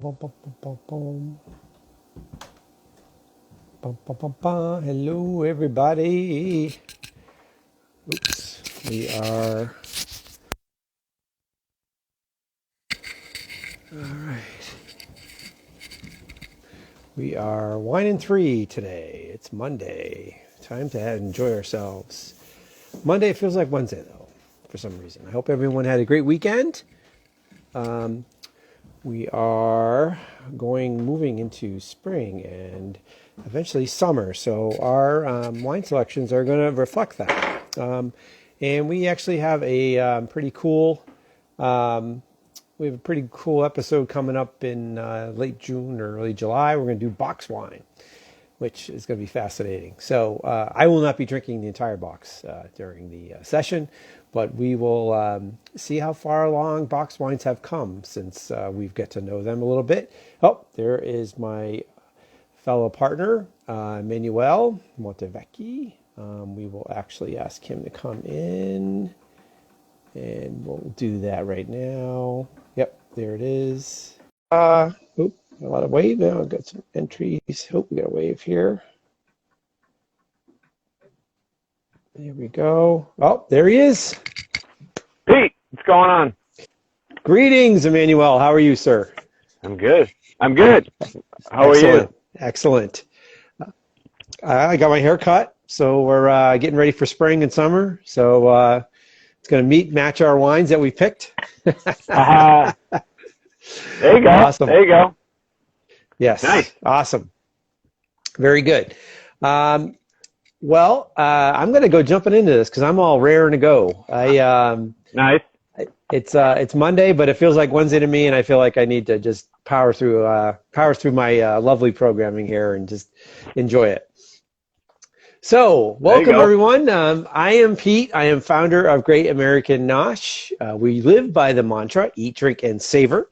Bum, bum, bum, bum, bum. Bum, bum, bum, bum. Hello, everybody. Oops, we are. All right. We are wine and three today. It's Monday. Time to enjoy ourselves. Monday feels like Wednesday though, for some reason. I hope everyone had a great weekend. We are moving into spring and eventually summer. So our wine selections are going to reflect that. And we actually have a pretty cool, we have a pretty cool episode coming up in late June or early July. We're going to do box wine, which is going to be fascinating. So I will not be drinking the entire box during the session, but we will see how far along box wines have come since we've get to know them a little bit. Oh, there is my fellow partner, Emmanuel Montevecchi. We will actually ask him to come in, and we'll do that right now. Yep, there it is. Oop, a lot of wave now. I've got some entries. Hope we got a wave here. There we go. Oh, there he is. Pete, what's going on? Greetings, Emmanuel. How are you, sir? I'm good. I'm good. How Excellent. are you? Excellent. I got my hair cut, so we're getting ready for spring and summer. So it's going to match our wines that we picked. There you go. Awesome. There you go. Yes. Nice. Awesome. Very good. I'm going to go jumping into this because I'm all raring to go. Nice. It's Monday, but it feels like Wednesday to me, and I feel like I need to just power through my lovely programming here and just enjoy it. So, welcome everyone. I am Pete. I am founder of Great American Nosh. We live by the mantra, eat, drink, and savor.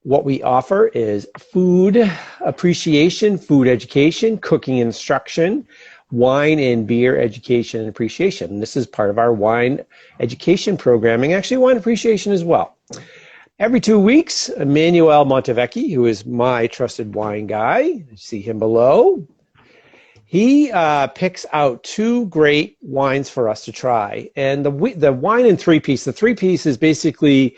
What we offer is food appreciation, food education, cooking instruction, wine and beer education and appreciation. And this is part of our wine education programming, actually wine appreciation as well. Every 2 weeks, Emmanuel Montevecchi, who is my trusted wine guy, you see him below, he picks out two great wines for us to try. And the wine and three-piece, the three-piece is basically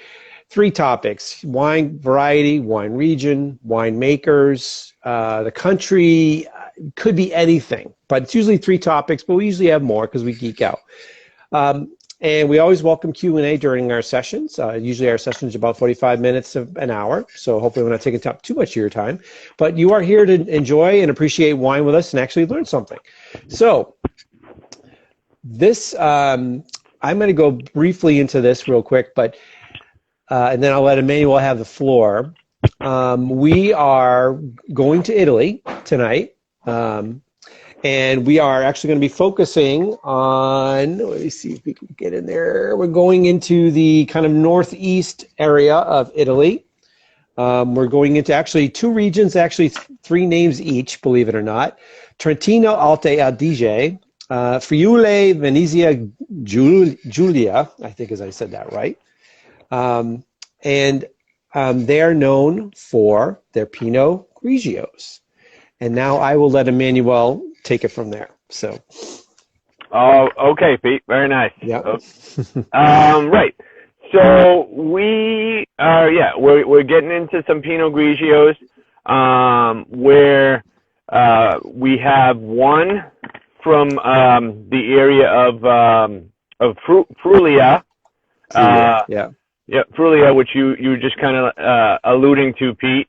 three topics: wine variety, wine region, winemakers, the country, could be anything, but it's usually three topics, but we usually have more because we geek out. And we always welcome Q&A during our sessions. Usually our sessions are about 45 minutes to an hour, so hopefully we're not taking up too much of your time. But you are here to enjoy and appreciate wine with us and actually learn something. So this, I'm going to go briefly into this real quick, but and then I'll let Emmanuel have the floor. We are going to Italy tonight. And we are actually going to be focusing on, let me see if we can get in there. We're going into the kind of northeast area of Italy. We're going into actually two regions, actually three names each, believe it or not. Trentino Alto Adige, Friuli Venezia Giulia, I think as I said that right. And they are known for their Pinot Grigios. And now I will let Emmanuel take it from there. So. Oh, okay, Pete. Very nice. Yeah. Right. So we are, we're getting into some Pinot Grigios, where we have one from the area of Frulia. Yeah. Yeah, Frulia, which you just kind of alluding to, Pete.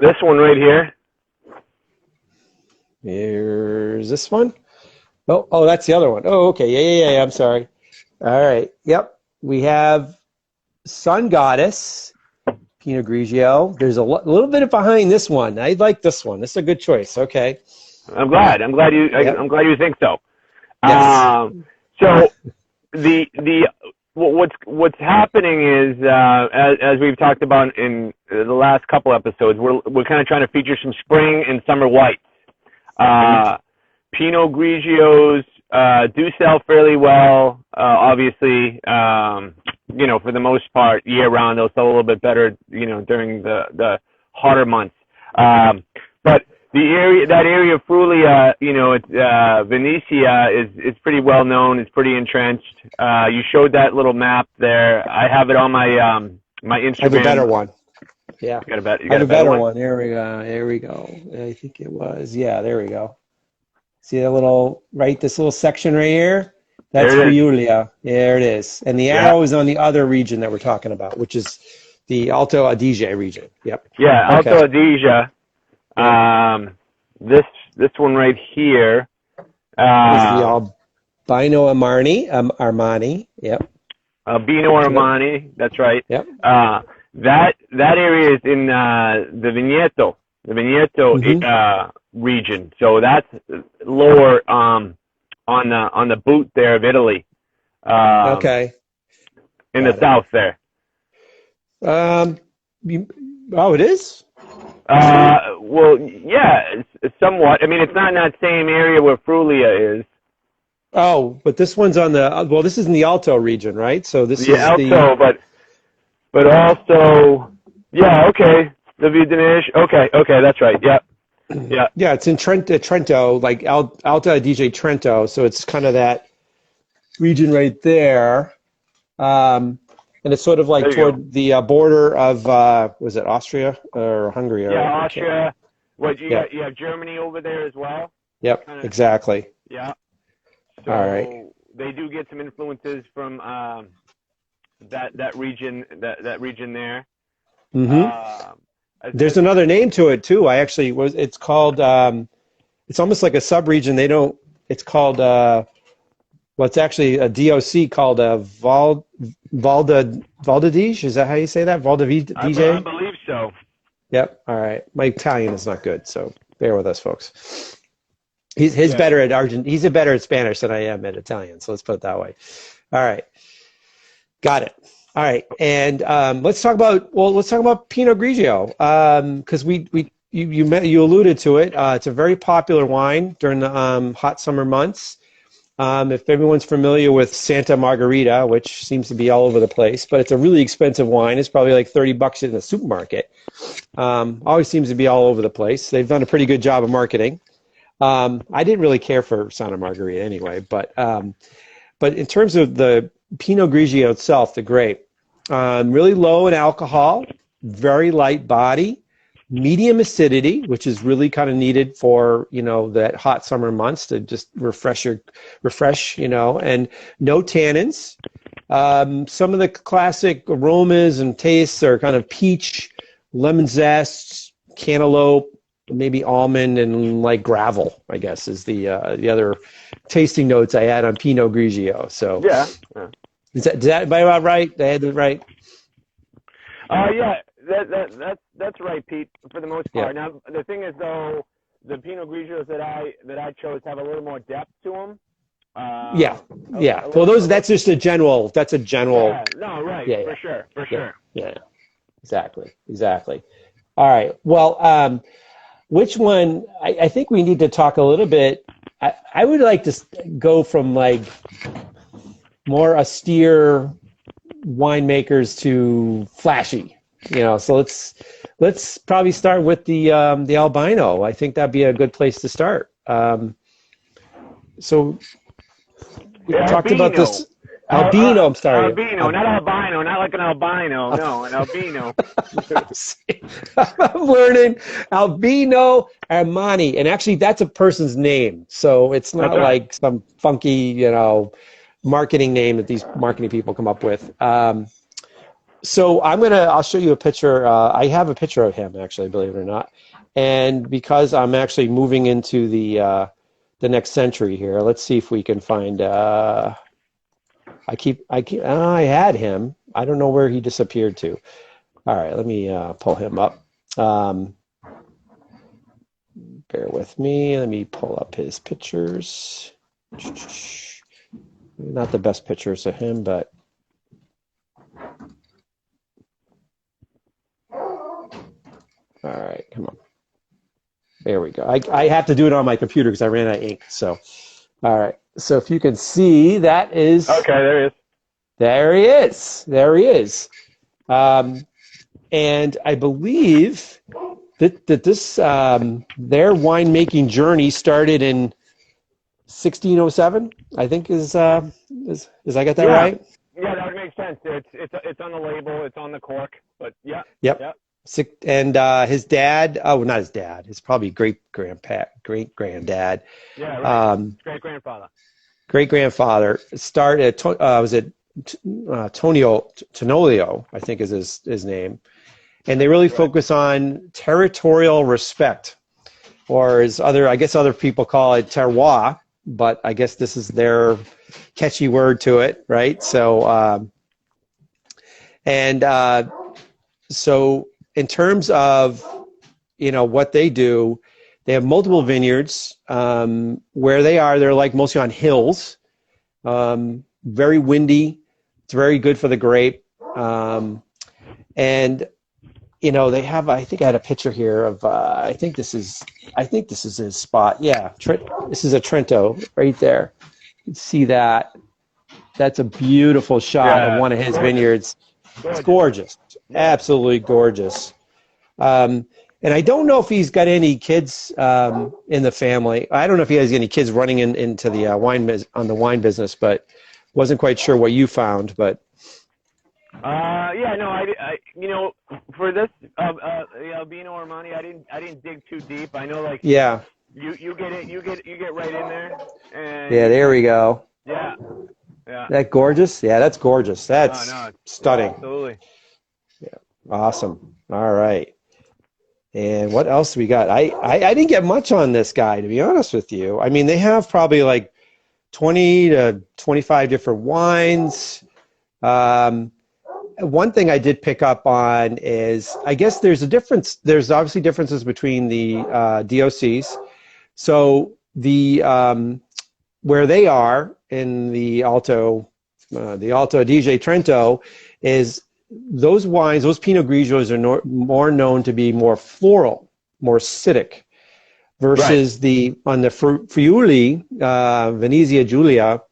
This one right here. Here's this one. Oh, that's the other one. Oh, okay. Yeah. I'm sorry. All right. Yep. We have Sun Goddess, Pinot Grigio. There's a little bit behind this one. I like this one. This is a good choice. Okay. I'm glad you think so. Yes. So what's happening is as we've talked about in the last couple episodes, we're kind of trying to feature some spring and summer whites. Pinot Grigios do sell fairly well. Obviously, for the most part, year round, they'll sell a little bit better, during the hotter months. But that area of Frulia, it's, Venetia is pretty well known. It's pretty entrenched. You showed that little map there. I have it on my Instagram. I have a better one. Yeah. You got a better one. There we go. There we go. I think it was. Yeah, there we go. See that this little section right here? That's Friulia. There it is. And the arrow is on the other region that we're talking about, which is the Alto Adige region. Yep. Yeah, Alto Adige. This one right here is the Albino Armani. Yep. Albino Armani. That's right. Yep. That area is in the Veneto region. So that's lower on the boot there of Italy. Okay. In the south there. It is? Well, yeah, somewhat. I mean, it's not in that same area where Frulia is. Oh, but this one's on this is in the Alto region, right? So this is Alto, but also, yeah, okay. The Vidanish. Okay, that's right. Yeah. Yeah. Yeah, it's in Trento, like Alta Adige Trento. So it's kind of that region right there. And it's sort of like toward the border of, was it Austria or Hungary? Yeah, Austria. You have Germany over there as well? Yep, exactly. Yeah. So all right. They do get some influences from that region there. Mm-hmm. There's another name to it too. It's called, it's almost like a sub-region. It's called, it's actually a DOC called Valdadige. Is that how you say that? Valdadige? I believe so. Yep. All right. My Italian is not good, so bear with us, folks. He's better at He's better at Spanish than I am at Italian. So let's put it that way. All right. Got it. All right, and let's talk about Pinot Grigio, because you alluded to it. It's a very popular wine during the hot summer months. If everyone's familiar with Santa Margherita, which seems to be all over the place, but it's a really expensive wine. It's probably like $30 in the supermarket. Always seems to be all over the place. They've done a pretty good job of marketing. I didn't really care for Santa Margherita anyway, but in terms of the Pinot Grigio itself, the grape, really low in alcohol, very light body, medium acidity, which is really kind of needed for, that hot summer months to just refresh, and no tannins. Some of the classic aromas and tastes are kind of peach, lemon zest, cantaloupe, maybe almond, and like gravel, I guess, is the other tasting notes I had on Pinot Grigio. So yeah. Is that about right? I had it right. Yeah, that's right, Pete. For the most part. Yeah. Now the thing is, though, the Pinot Grigios that I chose have a little more depth to them. Yeah. Well, that's just a general. That's a general. Yeah, no, right. Yeah, for sure. Yeah. Exactly. All right. Well, which one? I think we need to talk a little bit. I would like to go from like more austere winemakers to flashy, so let's probably start with the Albino. I think that'd be a good place to start. So we talked about this Albino. I'm sorry. Albino, not albino, not like an albino. No, an albino. I'm learning Albino Armani, and actually that's a person's name, so it's not like some funky, marketing name that these marketing people come up with. So I'll show you a picture. I have a picture of him, actually, believe it or not. And because I'm actually moving into the next century here, let's see if we can find, I had him. I don't know where he disappeared to. All right, let me pull him up. Bear with me. Let me pull up his pictures. Not the best pictures of him, but all right, come on. There we go. I have to do it on my computer because I ran out of ink. So, all right. So if you can see, that is, Okay, there he is. there he is. There he is. And I believe that this their winemaking journey started in 1607. I think is I got that Yeah, right? yeah, that would make sense. It's on the label, it's on the cork, but yeah, Yep. yeah, And his dad, oh, not his dad, his probably great granddad, yeah, right. um, Great grandfather. great grandfather started. Was it Tonolio? I think is his name. And they really Right. focus on territorial respect, or as I guess other people call it terroir, but I guess this is their catchy word to it, right? So, and so in terms of, what they do, they have multiple vineyards. Where they are, they're like mostly on hills, very windy. It's very good for the grape. And they have. I think I had a picture here of. I think this is his spot. Yeah, this is a Trento right there. You can see that. That's a beautiful shot of Yeah, one of his gorgeous, vineyards. It's gorgeous. gorgeous, absolutely gorgeous. And I don't know if he's got any kids in the family. I don't know if he has any kids running into the on the wine business, but wasn't quite sure what you found. But Yeah, no, for this, Albino Armani, I didn't dig too deep. I know, like, yeah, you get right in there, and yeah, there we go. yeah, yeah. That gorgeous? Yeah, that's gorgeous. Oh That's no, stunning. absolutely. Awesome. All right. And what else we got? I didn't get much on this guy, to be honest with you. I mean, they have probably like 20 to 25 different wines. One thing I did pick up on is, I guess there's a difference. There's obviously differences between the DOCs. So where they are in the Alto Adige Trento is those wines, those Pinot Grigios are more known to be more floral, more acidic, versus on the Friuli, Venezia Giulia,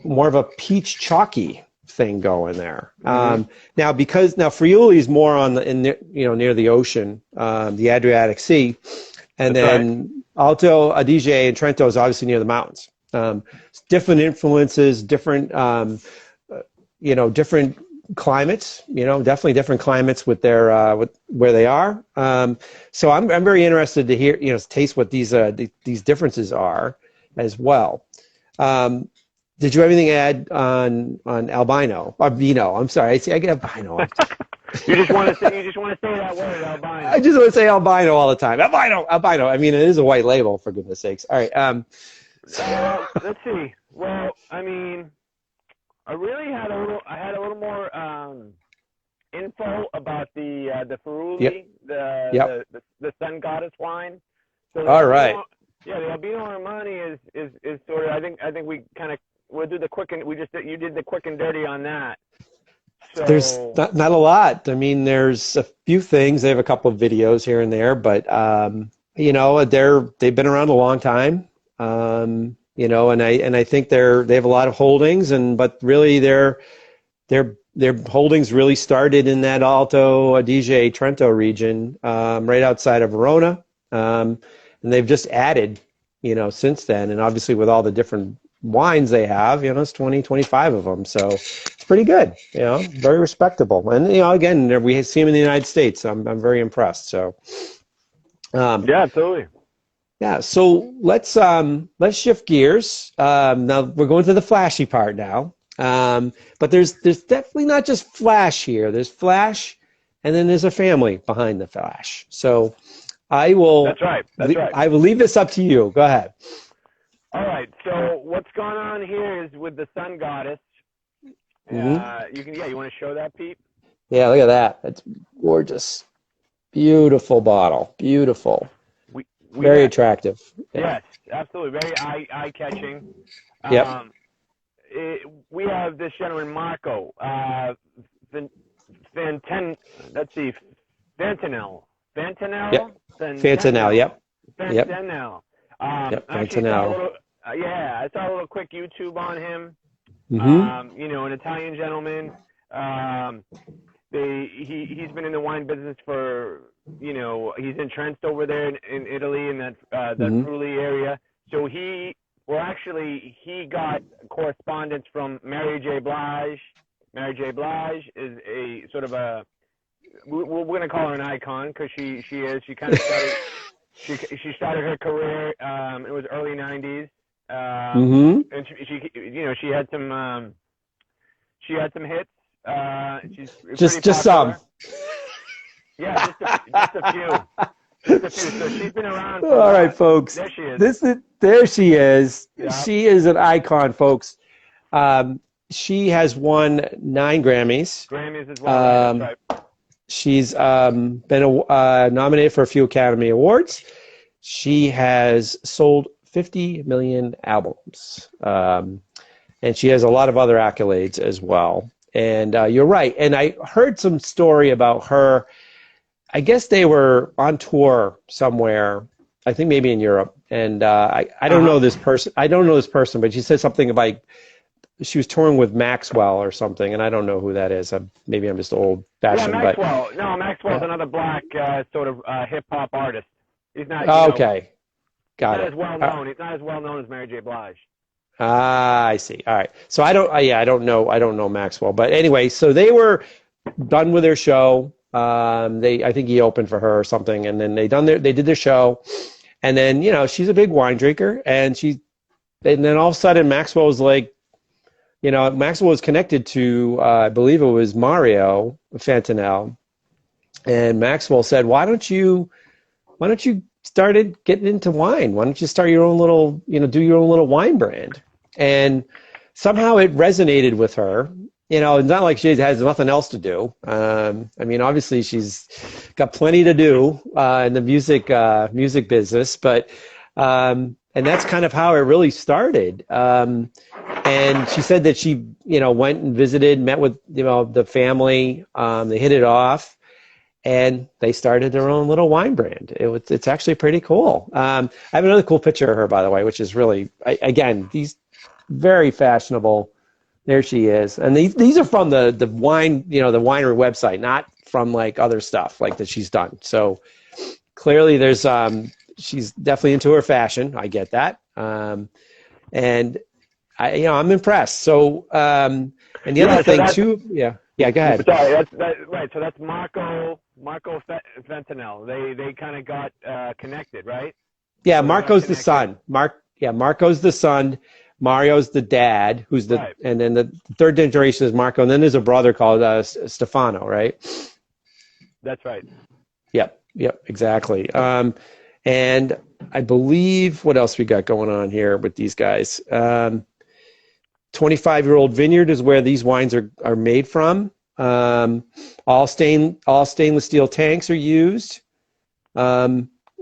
more of a peach chalky thing going there. Mm-hmm. Now Friuli is more on near the ocean, the Adriatic Sea, and That's then Alto Adige and Trento is obviously near the mountains. Different influences, different different climates, definitely different climates with their with where they are. So I'm very interested to hear, taste what these differences are as well. Did you have anything to add on Albino? Albino, I'm sorry. I get Albino. You just want to say that word, albino. I just want to say albino all the time. Albino. I mean, it is a white label, for goodness sakes. All right. Let's see. Well, I mean, I had a little more info about the Friuli, the Sun Goddess wine. So all right. Yeah, the Albino Armani is sort of. I think we'll do the quick and you did the quick and dirty on that. So, there's not a lot. I mean, there's a few things. They have a couple of videos here and there, but they've been around a long time. And I think they have a lot of holdings, but really their holdings really started in that Alto Adige Trento region, right outside of Verona, and they've just added, since then, and obviously with all the different wines they have, it's 20, 25 of them, so it's pretty good, very respectable, and again, we see them in the United States. I'm very impressed. So, yeah, absolutely. Yeah, so let's shift gears. Now we're going to the flashy part now. But there's definitely not just flash here. There's flash, and then there's a family behind the flash. So I will. That's right. That's right. I will leave this up to you. Go ahead. All right. So what's going on here is with the Sun Goddess. Mm-hmm. You want to show that, Pete? Yeah, look at that. That's gorgeous. Beautiful bottle. Beautiful. Very attractive. Yeah. Yes, absolutely. Very eye-catching. Yep. We have this gentleman, Marco. Let's see. Fantanel. Yep. Fantanel. Yep. Fantanel. Yep. Fantanel. Yeah, I saw a little quick YouTube on him. Mm-hmm. You know, an Italian gentleman. He's been in the wine business for, you know, he's entrenched over there in Italy in that Mm-hmm. Friuli area. So he got correspondence from Mary J. Blige. Mary J. Blige is a sort of a, we're going to call her an icon because she kind of started she started her career. It was early '90s. Mm-hmm. And she you know, she had some hits. She's Just some. Yeah, just a few. Just a few. So she's been around for All right, folks. There she is. There she is. Yeah. She is an icon, folks. She has won 9 Grammys. Grammys as well. Right? That's right. She's been nominated for a few Academy Awards. She has sold 50 million albums. And she has a lot of other accolades as well. And you're right. And I heard some story about her. I guess they were on tour somewhere, I think maybe in Europe. And I don't know this person. I don't know this person, but she said something about she was touring with Maxwell or something, and I don't know who that is. Maybe I'm just old-fashioned. Yeah, Maxwell. No, Maxwell's another black sort of hip-hop artist. He's not. Okay. Got it. He's not as well known. He's not as well known as Mary J. Blige. I see. All right. So I don't know Maxwell, but anyway, so they were done with their show. I think he opened for her or something, and then they did their show, and then, you know, she's a big wine drinker, and then all of a sudden Maxwell was like, you know, Maxwell was connected to I believe it was Mario Fantanel, and Maxwell said, why don't you started getting into wine? Why don't you start your own little, you know, do your own little wine brand? And somehow it resonated with her. You know, it's not like she has nothing else to do. I mean, obviously she's got plenty to do in the music business, but and that's kind of how it really started. And she said that she, you know, went and visited, met with, you know, the family. They hit it off, and they started their own little wine brand. It's actually pretty cool. I have another cool picture of her, by the way, which is really, again, these very fashionable. There she is. And these are from the wine, you know, the winery website, not from like other stuff like that she's done. So clearly there's, she's definitely into her fashion. I get that. And I'm impressed. So, and the other thing too, go ahead. Sorry, that's right. So that's Marco Fantanel. They kind of got connected, right? Yeah, Marco's the son. Marco's the son. Mario's the dad, who's right. And then the third generation is Marco, and then there's a brother called Stefano, right? That's right. Yep, exactly. And I believe, what else we got going on here with these guys? 25-year-old vineyard is where these wines are made from. All stainless steel tanks are used.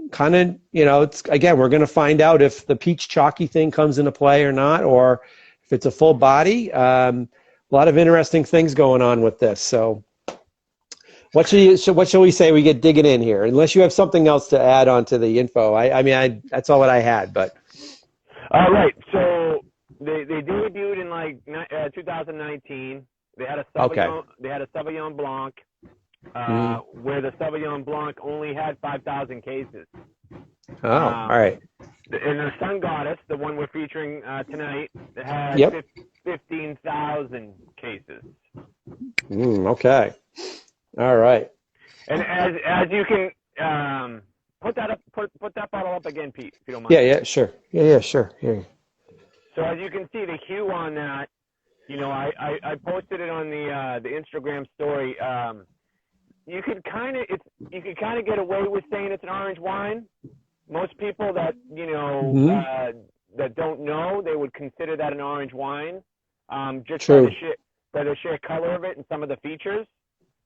Kind of, you know, it's, again, we're going to find out if the peach chalky thing comes into play or not, or if it's a full body. A lot of interesting things going on with this. So what shall we say we get digging in here? Unless you have something else to add on to the info. I mean, that's all that I had, but. Right. So they debuted in like 2019. They had a Sauvignon Blanc. Where the Sauvignon Blanc only had 5,000 cases. Oh, all right. And the Sun Goddess, the one we're featuring tonight, had 15,000 cases. Okay. All right. And as you can put that bottle up again, Pete, if you don't mind. Yeah, sure. Yeah, sure. Here. So as you can see, the hue on that, you know, I posted it on the Instagram story. You could kind of get away with saying it's an orange wine. Most people that, you know, that don't know, they would consider that an orange wine, just by the sheer color of it and some of the features.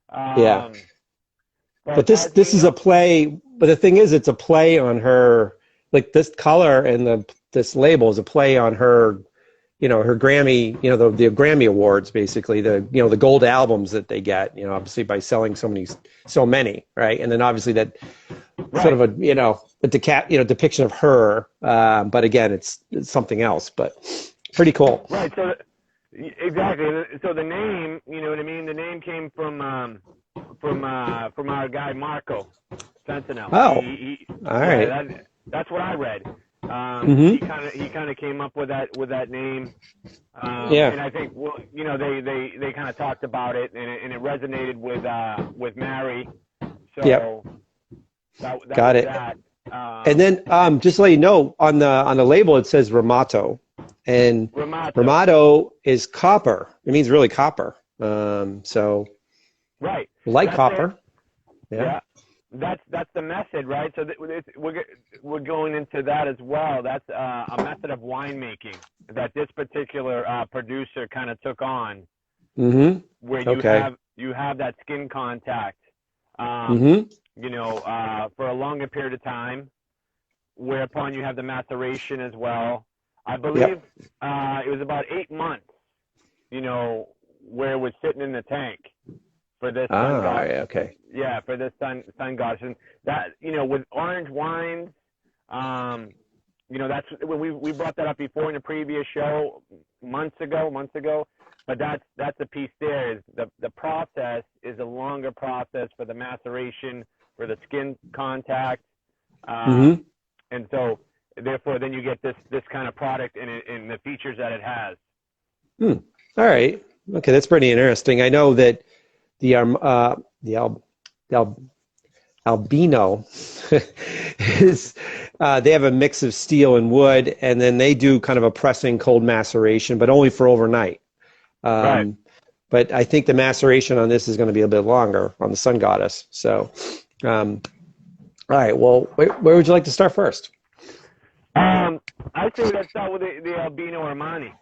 But this is a play. But the thing is, it's a play on her. Like this color and this label is a play on her. You know, her Grammy, you know, the Grammy Awards, basically, the gold albums that they get, you know, obviously by selling so many, right? And then obviously that sort Right. of a depiction of her. But again, it's something else. But pretty cool. Right. So exactly. So the name, you know what I mean? The name came from our guy Marco Sentinel. Oh, all right. That's what I read. Mm-hmm. He kind of came up with that name, Yeah. and I think they kind of talked about it, and it resonated with Mary. So Yep. that Got was it. that. And then just to let you know, on the label it says Ramato, and Ramato is copper. It means really copper. So right, like that's copper. it. Yeah. That's the method, right? So we're going into that as well. That's a method of winemaking that this particular producer kind of took on, Mm-hmm. where Okay. you have that skin contact, Mm-hmm. for a longer period of time, whereupon you have the maceration as well. I believe Yep. it was about 8 months, where it was sitting in the tank for this sun god. Okay. Yeah, for this sun goddess. And that, with orange wines, that's when we brought that up before in the previous show months ago. But that's the piece there, is the process is a longer process for the maceration, for the skin contact. Mm-hmm. And so therefore then you get this kind of product in the features that it has. All right. Okay, that's pretty interesting. I know that the Albino is they have a mix of steel and wood, and then they do kind of a pressing cold maceration, but only for overnight. Right. But I think the maceration on this is going to be a bit longer on the Sun Goddess. So, all right. Well, where would you like to start first? I'd say let's start with the Albino Armani.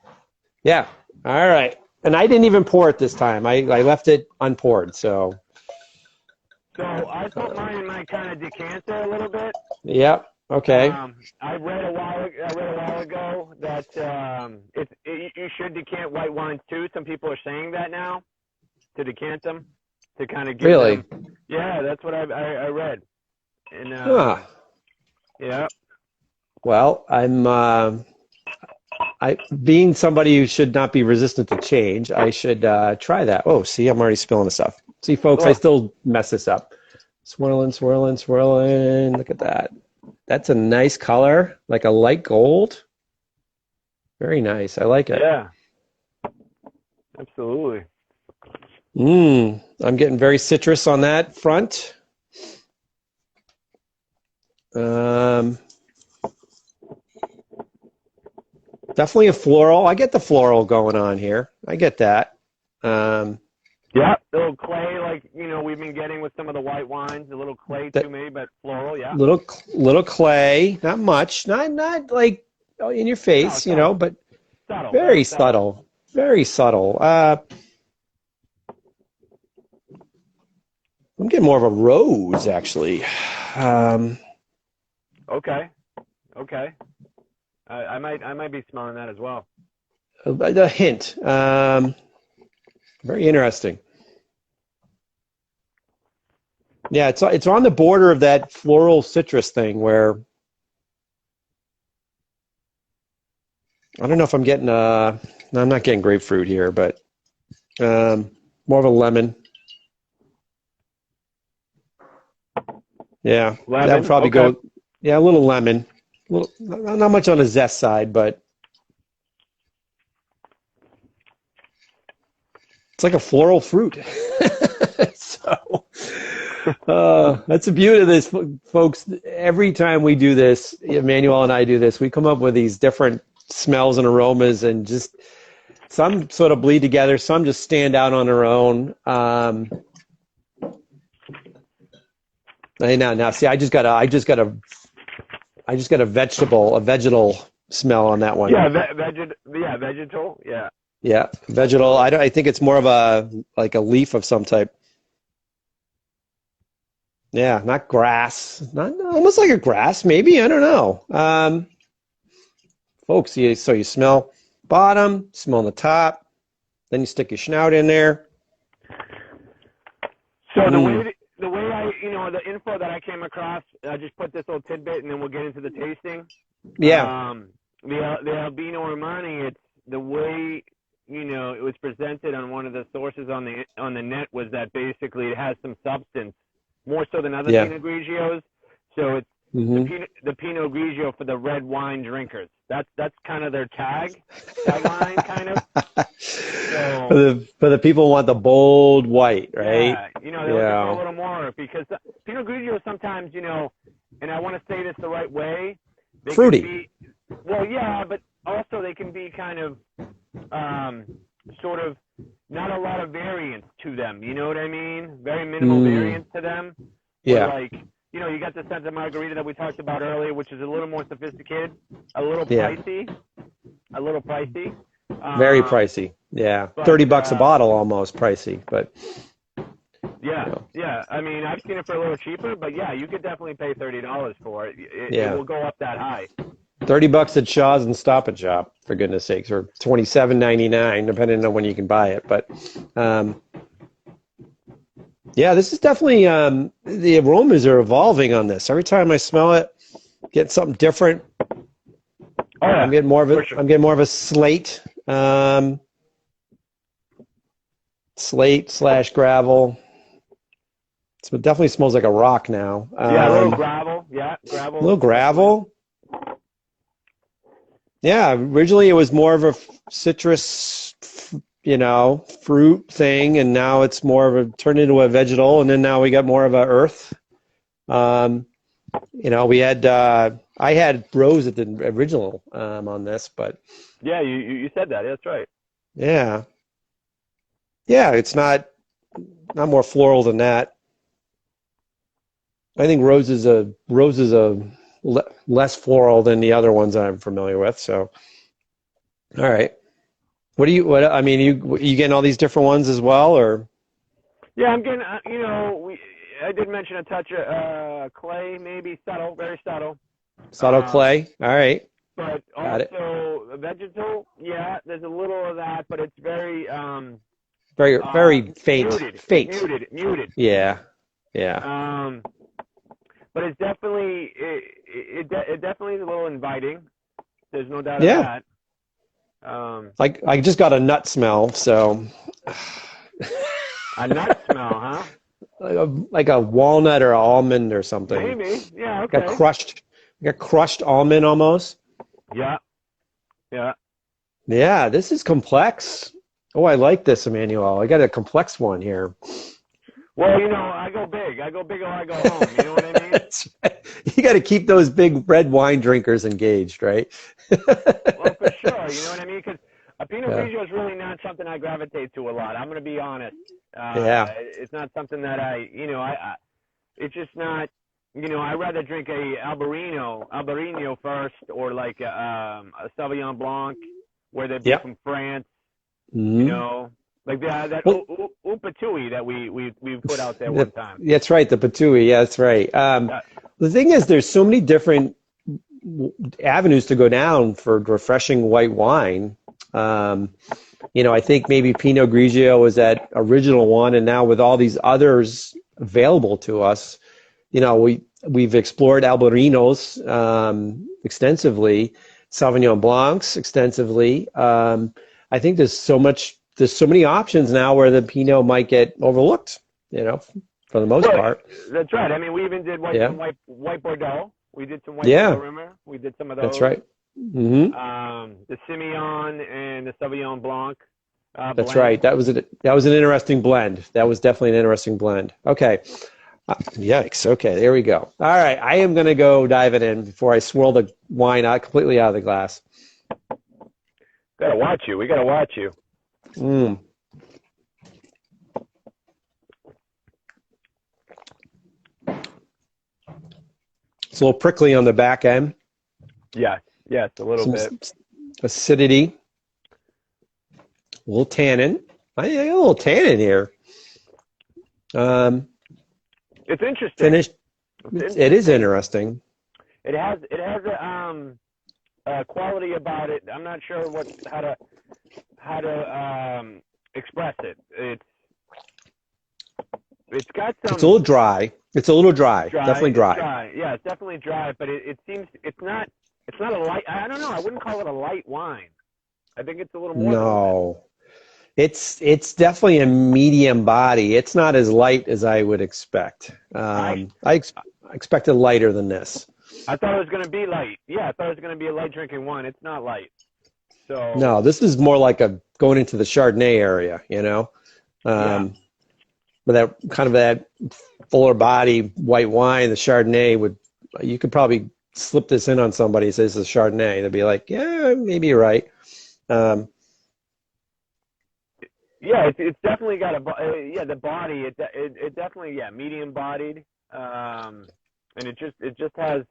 Yeah. All right. And I didn't even pour it this time. I left it unpoured. So I put mine in my kind of decanter a little bit. Yep. Okay. I read a while ago that you should decant white wines too. Some people are saying that now, to decant them, to kind of give Really? them. Yeah, that's what I read. And yeah. Well, being somebody who should not be resistant to change, I should try that. Oh, see, I'm already spilling the stuff. See, folks, I still mess this up. Swirling, swirling, swirling. Look at that. That's a nice color, like a light gold. Very nice. I like it. Yeah. Absolutely. I'm getting very citrus on that front. Definitely a floral. I get the floral going on here. I get that. Yeah, little clay, like we've been getting with some of the white wines. A little clay to me, but floral. Yeah. Little clay, not much, not like in your face, No, but subtle, very subtle, very subtle. I'm getting more of a rose, actually. Okay. I might be smelling that as well. A hint. Very interesting. Yeah, it's on the border of that floral citrus thing where I don't know if I'm getting no, I'm not getting grapefruit here, but more of a lemon. Yeah, that would probably go. Yeah, a little lemon. Not much on the zest side, but it's like a floral fruit. So that's the beauty of this, folks. Every time we do this, Emmanuel and I do this, we come up with these different smells and aromas, and just some sort of bleed together, some just stand out on their own. Now, see, I just got a vegetal smell on that one. Yeah, vegetal. Yeah. Yeah, vegetal. I think it's more of a leaf of some type. Yeah, not grass. Not almost like a grass, maybe. I don't know. Folks, so you smell bottom, smell the top, then you stick your snout in there. So the way I, the info that I came across, I just put this little tidbit, and then we'll get into the tasting. Yeah. The Albino Armani, it's the way, it was presented on one of the sources on the net was that basically it has some substance, more so than other Pinot Grigios. So it's the Pinot Grigio for the red wine drinkers. That's kind of their tagline, kind of. So, for the people who want the bold white, right? Yeah, they're looking for a little more, because Pinot Grigio sometimes, and I want to say this the right way, they fruity. But also they can be kind of sort of not a lot of variance to them. You know what I mean? Very minimal variance to them. Yeah. Like, you got the Santa Margarita that we talked about earlier, which is a little more sophisticated, a little pricey. Very pricey. Yeah. But, $30 a bottle, almost pricey, but. Yeah. I mean, I've seen it for a little cheaper, but yeah, you could definitely pay $30 for it. It will go up that high. $30 at Shaw's and Stop and Shop, for goodness sakes, or $27.99, depending on when you can buy it. But this is definitely the aromas are evolving on this. Every time I smell it, get something different. I'm getting more of a I'm getting more of a slate, slate/gravel. So it definitely smells like a rock now. A little gravel. Yeah, gravel. A little gravel. Yeah, originally it was more of a citrus, fruit thing, and now it's more of a turned into a vegetal, and then now we got more of a earth. We had I had rose at the original on this, but you said that. That's right. Yeah, it's not more floral than that. I think rose is a less floral than the other ones I'm familiar with. So, all right. You getting all these different ones as well, or? Yeah, I'm getting. I did mention a touch of clay, maybe subtle, very subtle. Subtle clay. All right. But also vegetal. Yeah, there's a little of that, but it's very. Very faint. Muted. Yeah. But it's definitely it definitely is a little inviting. There's no doubt about that. Like I just got a nut smell, so. A nut smell, huh? Like a walnut or almond or something. Maybe, yeah, okay. Got crushed almond almost. Yeah. Yeah, this is complex. Oh, I like this, Emmanuel. I got a complex one here. Well, I go big. I go big or I go home. You know what I mean? That's right. You got to keep those big red wine drinkers engaged, right? Well, for sure. You know what I mean? Because a Pinot Grigio is really not something I gravitate to a lot. I'm going to be honest. It's not something that it's just not, I'd rather drink a Albino first, or like a Sauvignon Blanc, where they're from France, like that Upatui that we put out there one time. That's right, the Patui. Yeah, that's right. The thing is, there's so many different avenues to go down for refreshing white wine. I think maybe Pinot Grigio was that original one, and now with all these others available to us, we've explored Albarinos extensively, Sauvignon Blancs extensively. I think there's so many options now where the Pinot might get overlooked, for the most part. That's right. I mean, we even did white Bordeaux. We did some white Bordeaux, remember? We did some of those. That's right. The Simeon and the Sauvignon Blanc. That's right. That was an interesting blend. That was definitely an interesting blend. Okay. Yikes. Okay, there we go. All right, I am going to go dive it in before I swirl the wine completely out of the glass. Gotta watch you. We gotta watch you. It's a little prickly on the back end. Yes, a little bit. Acidity. A little tannin. I got a little tannin here. It's interesting. Finished. It is interesting. It has a quality about it. I'm not sure how to express it. It's got It's a little dry. It's a little dry. dry. Definitely It's dry. dry. Yeah, it's definitely dry, but it seems it's not a light. I don't know. I wouldn't call it a light wine. I think it's a little more than a light. No. It's definitely a medium body. It's not as light as I would expect. I I expected lighter than this. I thought it was going to be light. Yeah, I thought it was going to be a light drinking wine. It's not light. So No, this is more like a going into the Chardonnay area, you know. yeah, But that kind of that fuller body white wine, the Chardonnay would, you could probably slip this in on somebody who says it's a Chardonnay. They'd be like, yeah, maybe you're right. Um, yeah, it's definitely got yeah, the body. It definitely, yeah, medium bodied. And it just has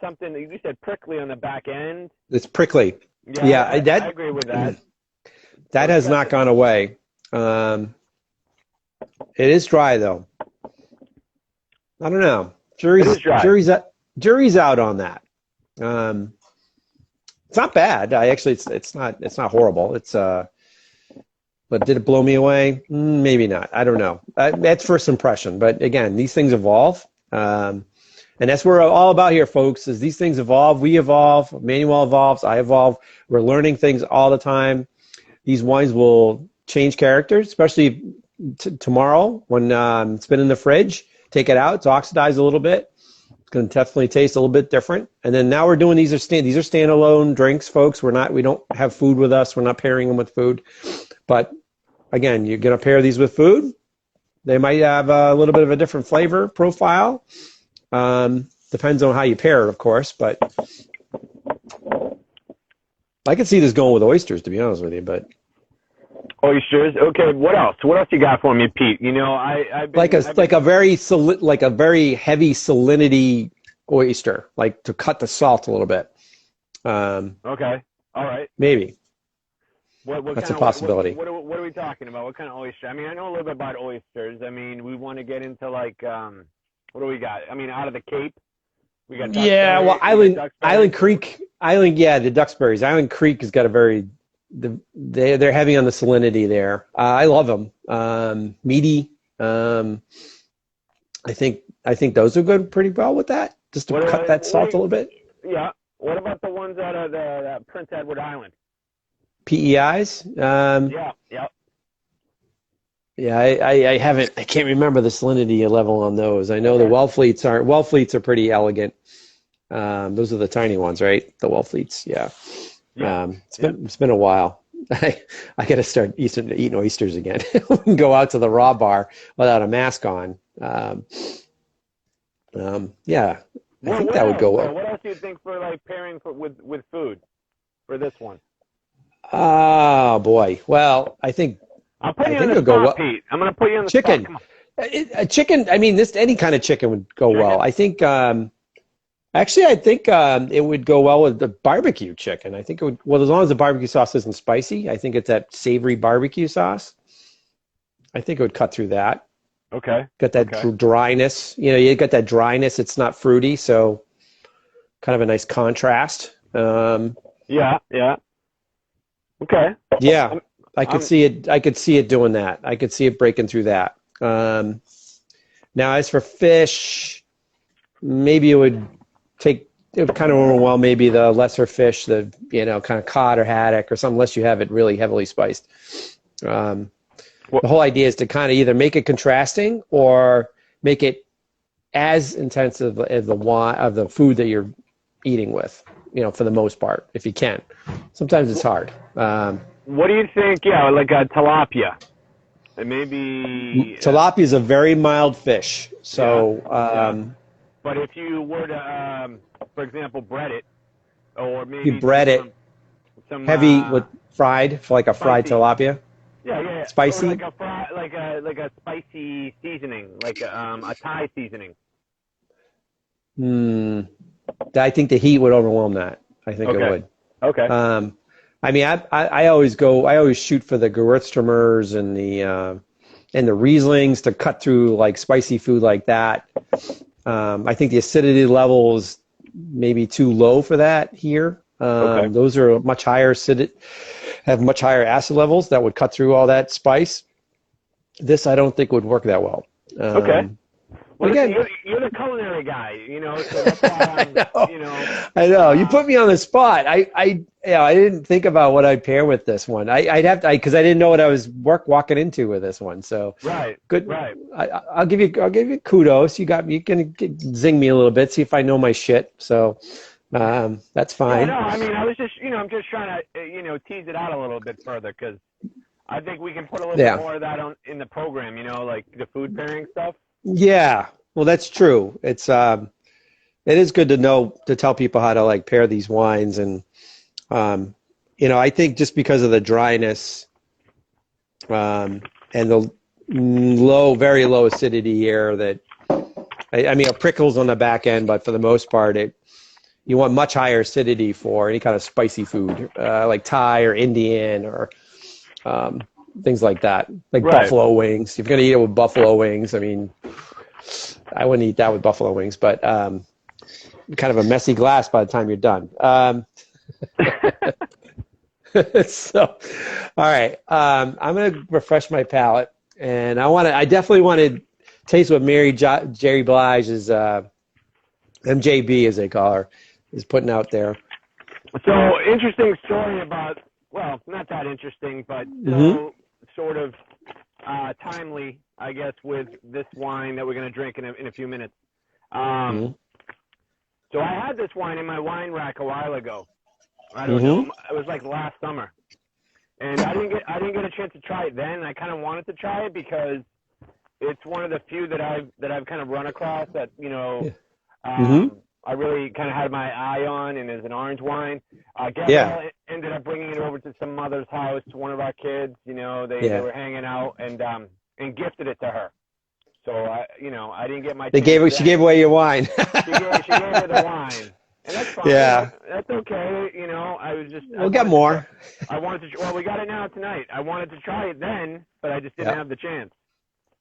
something. You said prickly on the back end. it's prickly. Yeah, Yeah, I agree with that. that has not gone away. It is dry though. I don't know. It is dry. Jury's out on that. It's not bad. It's not horrible. But did it blow me away? Maybe not. I don't know. That's first impression. But again, these things evolve. And that's what we're all about here, folks, is these things evolve. We evolve. Emmanuel evolves. I evolve. We're learning things all the time. These wines will change character, especially tomorrow when it's been in the fridge. Take it out. It's oxidized a little bit. It's going to definitely taste a little bit different. And then now we're doing these are standalone drinks, folks. We don't have food with us. We're not pairing them with food. But again, you're going to pair these with food. They might have a little bit of a different flavor profile. Depends on how you pair it, of course. But I could see this going with oysters, to be honest with you. But Oysters. Okay, what else? What else you got for me, Pete? You know, like a very heavy salinity oyster, like to cut the salt a little bit. Okay, all right. Maybe What that's kind a possibility. What are we talking about? What kind of oyster? I mean, I know a little bit about oysters. I mean, we want to get into like what do we got? I mean, out of the Cape, we got Yeah, well, Island Creek, the Duxbury's. Island Creek has got a very they're heavy on the salinity there. I love them. Meaty. I think those are good pretty well with that, just to cut that salt a little bit. Yeah. What about the ones out of the Prince Edward Island? PEIs. Yeah. Yeah, I can't remember the salinity level on those. I know the Wellfleets are pretty elegant. Those are the tiny ones, right? The Wellfleets, yeah. It's been a while. I got to start eating oysters again. Go out to the raw bar without a mask on. Yeah, I think that would go well. What else do you think for like pairing with food for this one? Oh boy. Well, I think I'll put you on the spot, Pete. I'm going to put you on the chicken. spot. A chicken. I mean, any kind of chicken would go well. I think. Actually, I think it would go well with the barbecue chicken. I think it would. Well, as long as the barbecue sauce isn't spicy, I think it's that savory barbecue sauce. I think it would cut through that. Okay. Got that dryness. You know, you got that dryness. It's not fruity, so kind of a nice contrast. Yeah. Okay. Yeah, I could see it. I could see it doing that. I could see it breaking through that. Now, as for fish, maybe it would kind of overwhelm maybe the lesser fish, the kind of cod or haddock or something, unless you have it really heavily spiced. The whole idea is to kind of either make it contrasting or make it as intensive as the food that you're eating with, for the most part, if you can. Sometimes it's hard. What do you think? Yeah, like a tilapia. Maybe tilapia is a very mild fish. So, but if you were to, for example, bread it, or maybe you bread it, some heavy with fried, for like a fried tilapia. Yeah. Spicy. Or like a spicy seasoning, like a Thai seasoning. I think the heat would overwhelm that. I think it would. Okay. I mean, I always shoot for the Gewürztramers and the Rieslings to cut through like spicy food like that. I think the acidity level is maybe too low for that here. Those are much higher have much higher acid levels that would cut through all that spice. This I don't think would work that well. Okay. Well, again, you're the culinary guy, so that's why I know. I'm, I know. You put me on the spot. I didn't think about what I'd pair with this one. I'd have to, because I didn't know what I was walking into with this one. So right, good. right. I'll give you kudos. You can zing me a little bit, see if I know my shit. So that's fine. Yeah, no, I mean, I was just, I'm just trying to, tease it out a little bit further because I think we can put a little bit more of that in the program, like the food pairing stuff. Yeah, well, that's true. It is good to tell people how to like pair these wines, and I think just because of the dryness and the very low acidity here, that I mean, it prickles on the back end, but for the most part, you want much higher acidity for any kind of spicy food, like Thai or Indian or things like that, like buffalo wings. If you're gonna eat it with buffalo wings, I mean, I wouldn't eat that with buffalo wings, but kind of a messy glass by the time you're done. So, all right, I'm gonna refresh my palate, and I definitely want to taste what Jerry Blige's MJB, as they call her, is putting out there. So interesting story about. Well, not that interesting, but sort of timely, I guess, with this wine that we're going to drink in a few minutes. So I had this wine in my wine rack a while ago. I don't know. It was like last summer, and I didn't get a chance to try it then. I kind of wanted to try it because it's one of the few that I've kind of run across that I really kind of had my eye on, and is an orange wine. Gabrielle ended up bringing it over to some mother's house, to one of our kids. They were hanging out and gifted it to her. So I didn't get my. She gave away your wine. she gave her the wine, and that's fine. Yeah, that's okay. I was just. We'll get more. I wanted to. Well, we got it now tonight. I wanted to try it then, but I just didn't have the chance.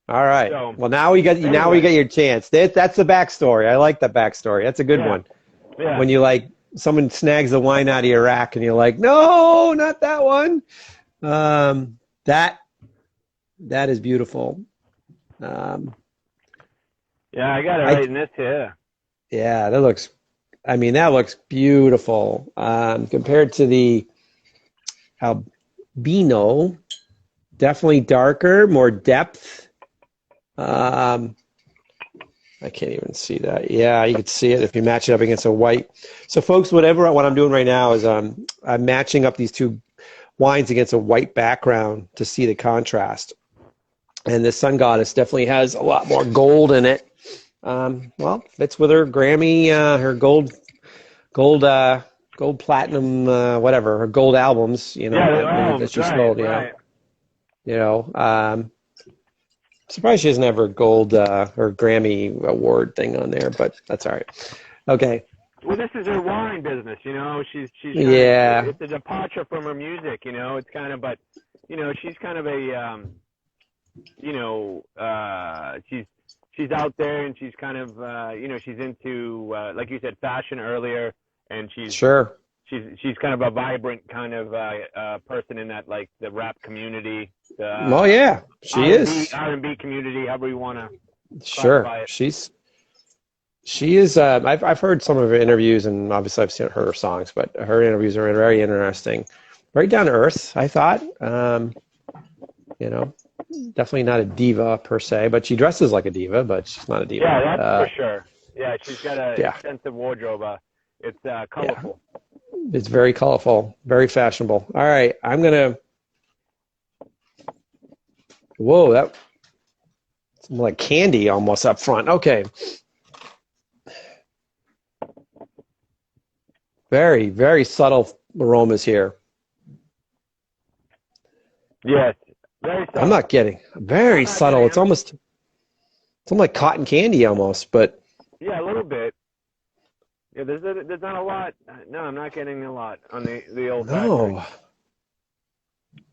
All right. So, well, now we got your chance. That's the backstory. I like that backstory. That's a good one. Yeah. When you someone snags the wine out of your rack, and you're like, no, not that one. That is beautiful. Yeah, I got it right in this here. Yeah, that looks beautiful. Compared to the Albino, definitely darker, more depth. I can't even see that. Yeah, you can see it if you match it up against a white. So folks, what I'm doing right now is I'm matching up these two wines against a white background to see the contrast. And the Sun Goddess definitely has a lot more gold in it. Fits with her Grammy, her gold platinum, whatever, her gold albums, that she sold, surprised she doesn't have her gold, her Grammy award thing on there, but that's all right. Okay. Well, this is her wine business, she's it's a departure from her music, it's kind of, but, she's kind of a, she's out there, and she's kind of, she's into, like you said, fashion earlier, and she's she's kind of a vibrant kind of person in that, like, the rap community. She is R&B community, however you want to. Sure, she is. I've heard some of her interviews, and obviously I've heard her songs, but her interviews are very interesting, very down to earth. I thought, definitely not a diva per se, but she dresses like a diva, but she's not a diva. Yeah, that's for sure. Yeah, she's got an extensive wardrobe. It's colorful. Yeah. It's very colorful, very fashionable. All right, I'm gonna. Whoa, that's like candy almost up front. Okay. Very, very subtle aromas here. Yes, very subtle. I'm not kidding. Very subtle. It's almost like cotton candy almost, but. Yeah, a little bit. Yeah, there's not a lot. No, I'm not getting a lot on the old factory.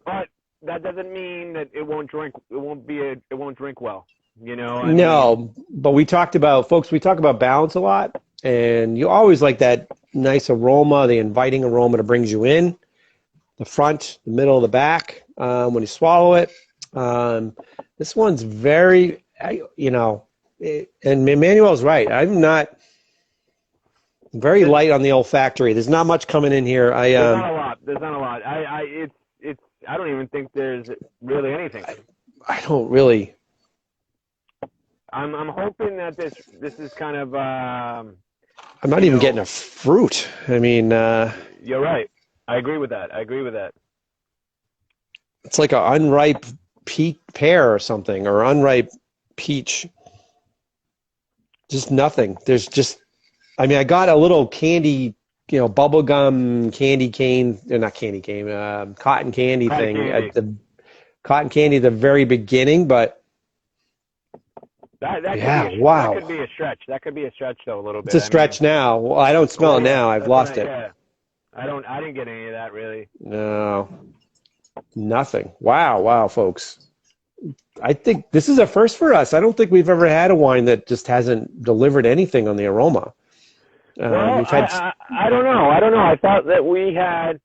But that doesn't mean that it won't drink. It won't drink well. But we talk about balance a lot, and you always like that nice aroma, the inviting aroma that brings you in, the front, the middle, the back when you swallow it. This one's very, and Emmanuel's right. I'm not very light on the olfactory. There's not much coming in here. There's not a lot. There's not a lot. It's. I don't even think there's really anything. I don't really. I'm hoping that this is kind of. I'm not even getting a fruit. I mean. You're right. I agree with that. It's like an unripe pear or something, or unripe peach. Just nothing. There's just. I mean, I got a little candy, bubblegum candy cane, not candy cane, cotton candy thing at the cotton candy at the very beginning, but that wow. That could be a stretch. That could be a stretch though, a little bit. It's a stretch now. Well, I don't smell it now. I've lost it. Yeah. I didn't get any of that really. No. Nothing. Wow, folks. I think this is a first for us. I don't think we've ever had a wine that just hasn't delivered anything on the aroma. Well, I don't know. I thought that we had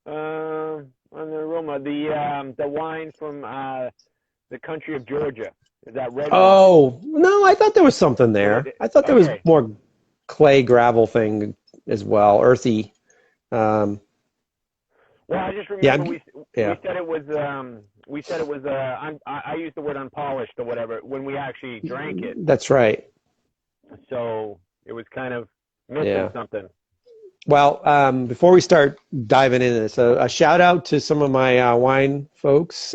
on the aroma the wine from the country of Georgia. Is that red? Oh no, I thought there was something there. I thought there was more clay gravel thing as well, earthy. Well, I just remember we said it was I used the word unpolished or whatever when we actually drank it. That's right. So it was kind of missing something. Well, before we start diving into this, a shout out to some of my wine folks.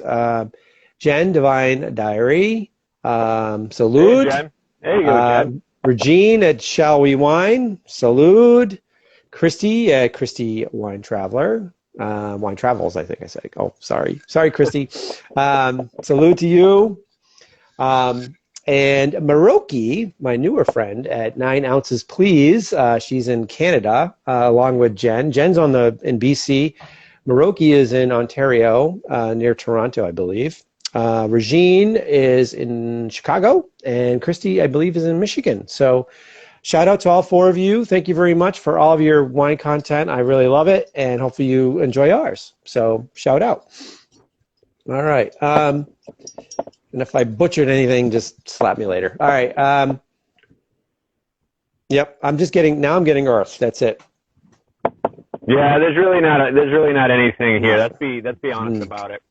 Jen, Divine Diary. Salud. Hey, Jen. There you go, Jen. Regine at Shall We Wine. Salud. Christy at Christy Wine Traveler. Wine Travels, I think I said. Oh, sorry. Sorry, Christy. Salute to you. And Maroki, my newer friend at 9 Ounces Please. She's in Canada, along with Jen. Jen's in BC. Maroki is in Ontario, near Toronto, I believe. Regine is in Chicago, and Christy, I believe, is in Michigan. So shout out to all four of you. Thank you very much for all of your wine content. I really love it, and hopefully you enjoy ours. So shout out. All right. And if I butchered anything, just slap me later. All right. Yep. I'm getting earth. That's it. Yeah, there's really not anything here. Let's be honest about it.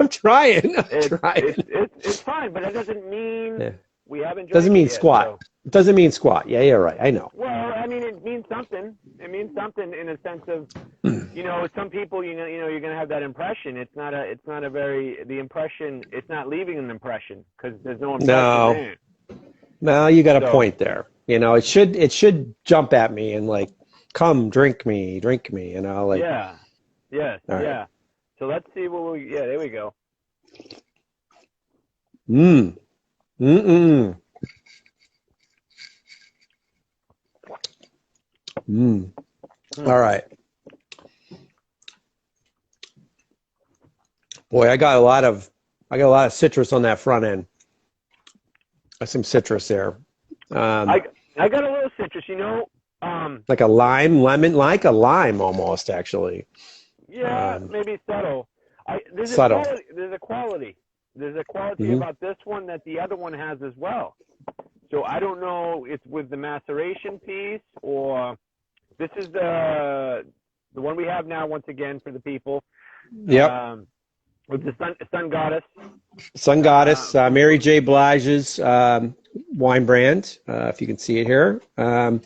I'm trying. It's fine, but it doesn't mean we haven't. Doesn't mean squat. So. It doesn't mean squat. Yeah, you're right. I know. Well, I mean, it means something. It means something in a sense of, some people, you're gonna have that impression. It's not leaving an impression because there's no impression there. No, you got a point there. It should jump at me and like, come drink me. Like. Yeah. Yes. Right. Yeah. So let's see what there we go. All right. Boy, I got a lot of citrus on that front end. Got some citrus there. I got a little citrus, like a lemon, like a lime almost, actually. Yeah, maybe subtle. There's a quality about this one that the other one has as well. So I don't know it's with the maceration piece or this is the one we have now once again for the people. Yep. With the Sun Goddess. Sun Goddess, Mary J. Blige's wine brand, if you can see it here. And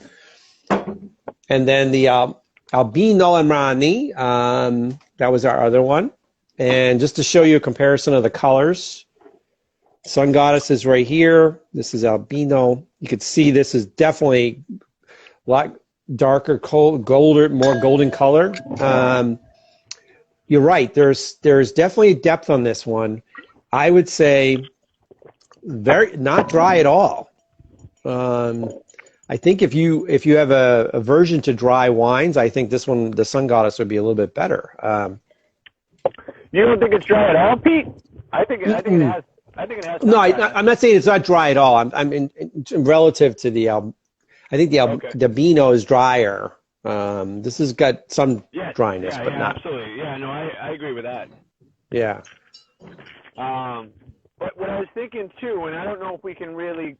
then the Albino Armani, that was our other one. And just to show you a comparison of the colors, Sun Goddess is right here. This is Albino. You can see this is definitely a lot darker, more golden color. You're right. There's definitely depth on this one. I would say not dry at all. I think if you have a aversion to dry wines, I think this one, the Sun Goddess, would be a little bit better. You don't think it's dry at all, Pete? I think it has. No, I'm not saying it's not dry at all. I'm in relative to the I think the Albino is drier. This has got some dryness, but not. Absolutely. Yeah, no, I agree with that. Yeah. But what I was thinking too, and I don't know if we can really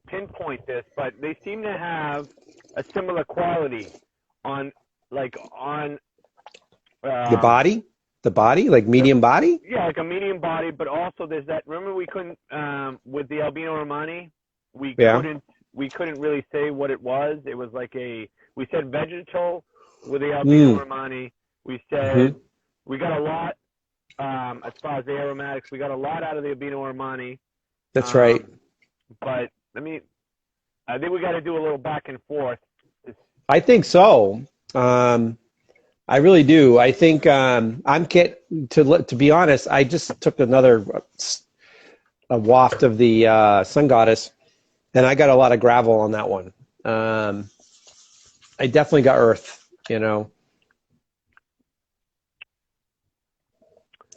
pinpoint this, but they seem to have a similar quality on, like on The body, like medium body. yeah, like a medium body, but also there's that. Remember, we couldn't with the Albino Armani, Yeah. we couldn't really say what it was. It was like we said vegetal with the Albino Armani. We said we got a lot as far as the aromatics. We got a lot out of the Albino Armani. That's right. But I think we got to do a little back and forth. I think so. I really do. I think to be honest, I just took a waft of the Sun Goddess, and I got a lot of gravel on that one. I definitely got earth, you know.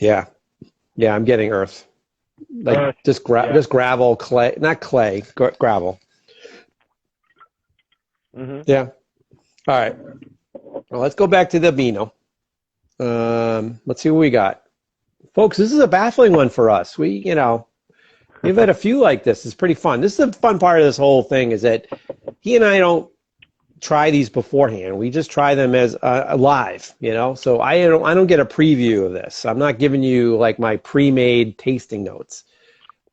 Yeah, I'm getting earth, like just gravel, clay, not clay, gravel. Yeah. All right. Well, let's go back to the Albino. Let's see what we got. Folks, this is a baffling one for us. We've had a few like this. It's pretty fun. This is the fun part of this whole thing, is that he and I don't try these beforehand. We just try them as live, you know? So I don't get a preview of this. I'm not giving you like my pre-made tasting notes.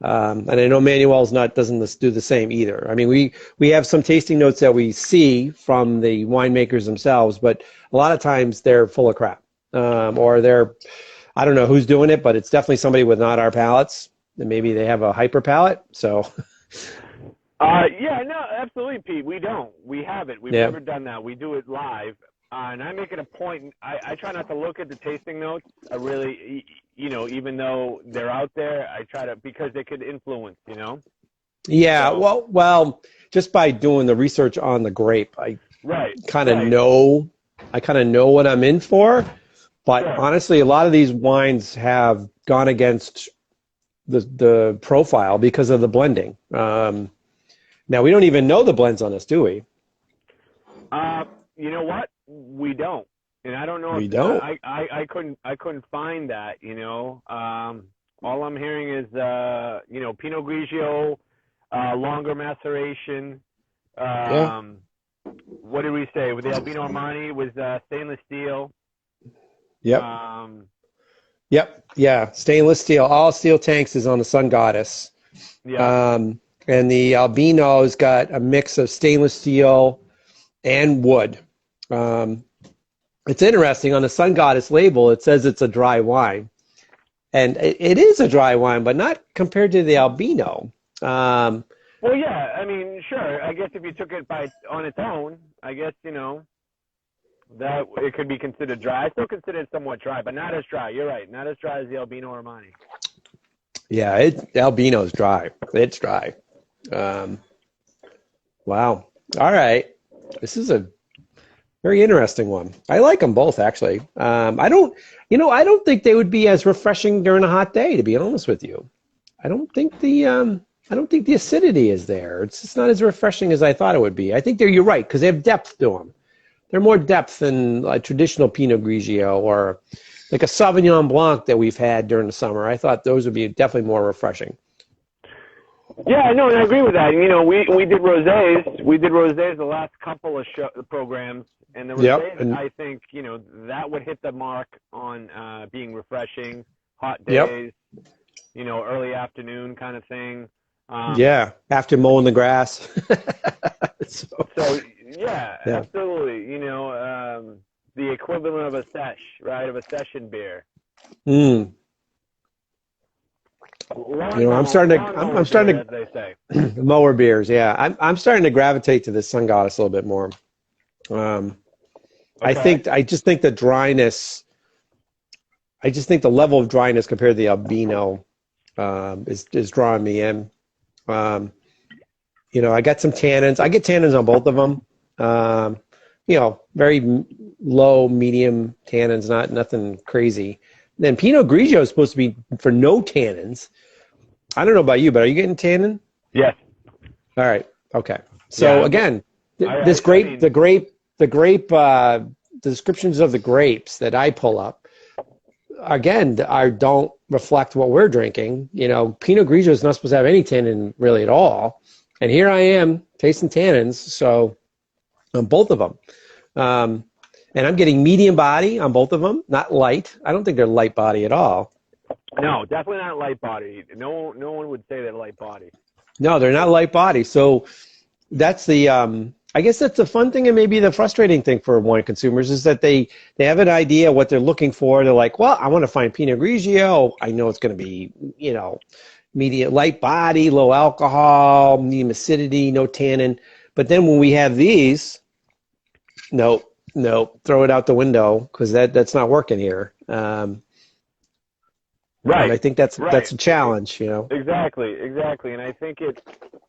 And I know Emmanuel's doesn't do the same either. I mean, we have some tasting notes that we see from the winemakers themselves, but a lot of times they're full of crap. Or I don't know who's doing it, but it's definitely somebody with not our palates. And maybe they have a hyper palate. So. Yeah, no, absolutely, Pete. We don't. We haven't. We've never done that. We do it live. And I make it a point. I try not to look at the tasting notes. I really, even though they're out there, I try to, because they could influence, you know? Yeah, so, well, just by doing the research on the grape, I kind of know what I'm in for. But honestly, a lot of these wines have gone against the profile because of the blending. Now, we don't even know the blends on this, do we? You know what? We don't. And I don't know. We don't. I couldn't find that, you know. All I'm hearing is, Pinot Grigio, longer maceration. What did we say? With the Albino Armani was stainless steel. Yep. Yeah. Stainless steel. All steel tanks is on the Sun Goddess. Yeah. And the Albino's got a mix of stainless steel and wood. It's interesting, on the Sun Goddess label, it says it's a dry wine. And it is a dry wine, but not compared to the Albino. Well, yeah, I mean, sure. I guess if you took it on its own, I guess, that it could be considered dry. I still consider it somewhat dry, but not as dry. You're right. Not as dry as the Albino Armani. Yeah, Albino's dry. It's dry. Wow. All right. This is a very interesting one. I like them both, actually. I don't think they would be as refreshing during a hot day, to be honest with you. I don't think the acidity is there. It's just not as refreshing as I thought it would be. I think you're right, because they have depth to them. They're more depth than a traditional Pinot Grigio or like a Sauvignon Blanc that we've had during the summer. I thought those would be definitely more refreshing. Yeah, no, and I agree with that. We did rosés. We did rosés the last couple of programs, and the rosés, I think, that would hit the mark on being refreshing, hot days, early afternoon kind of thing. After mowing the grass. So yeah, absolutely. The equivalent of a sesh, right? Of a session beer. I'm starting to, as they say. Mower beers. Yeah, I'm starting to gravitate to the Sun Goddess a little bit more. I just think the dryness. I just think the level of dryness compared to the Albino is drawing me in. I got some tannins. I get tannins on both of them. Very low, medium tannins, nothing crazy. Then Pinot Grigio is supposed to be for no tannins. I don't know about you, but are you getting tannin? Yes. All right. Okay. So again, the descriptions of the grapes that I pull up, again, don't reflect what we're drinking. You know, Pinot Grigio is not supposed to have any tannin really at all. And here I am tasting tannins, so on both of them. And I'm getting medium body on both of them, not light. I don't think they're light body at all. No, definitely not light body. No one would say they're light body. No, they're not light body. So that's the, I guess that's the fun thing and maybe the frustrating thing for wine consumers is that they have an idea what they're looking for. They're like, well, I want to find Pinot Grigio. I know it's going to be, you know, medium, light body, low alcohol, medium acidity, no tannin. But then when we have these, no, throw it out the window because that's not working here. Right. And I think that's a challenge, you know. Exactly. And I think it,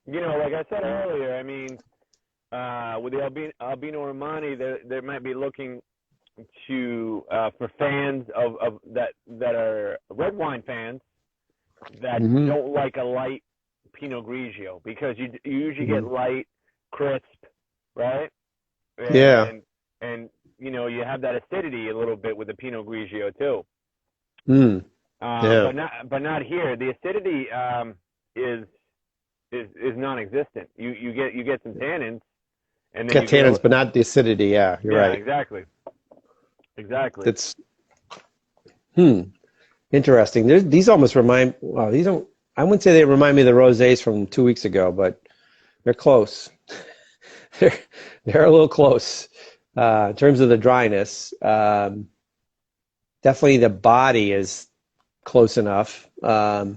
you know, like I said earlier, I mean, with the Albino Armani, they might be looking to for fans of that are red wine fans that don't like a light Pinot Grigio because you usually get light, crisp, right? And you know you have that acidity a little bit with the Pinot Grigio too. But not here. The acidity is non-existent. You get some tannins, and then tannins, but not the acidity. Yeah, you're right. Exactly. It's interesting. These almost remind. Well, these don't. I wouldn't say they remind me of the rosés from 2 weeks ago, but they're close. they're a little close in terms of the dryness. Definitely, the body is close enough. But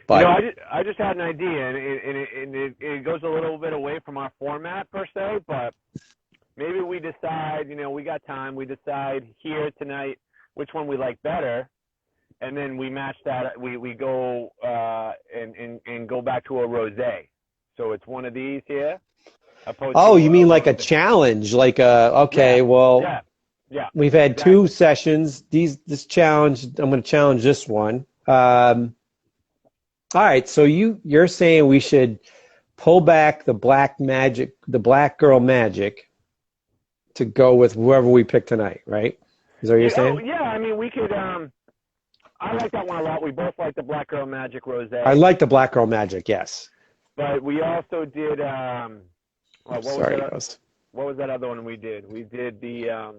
you know, I just had an idea, and it goes a little bit away from our format per se, but maybe we decide, you know, we got time, we decide here tonight which one we like better, and then we match that. We go and go back to a rosé. So it's one of these here. Oh, you mean like a challenge? Like yeah. We've had 2 sessions. This challenge, I'm going to challenge this one. All right, so you're saying we should pull back the black girl magic to go with whoever we pick tonight, right? Is that what you're saying? Yeah, I mean, we could, I like that one a lot. We both like the Black Girl Magic Rosé. I like the Black Girl Magic, yes. But we also did, what was that other one we did? We did the,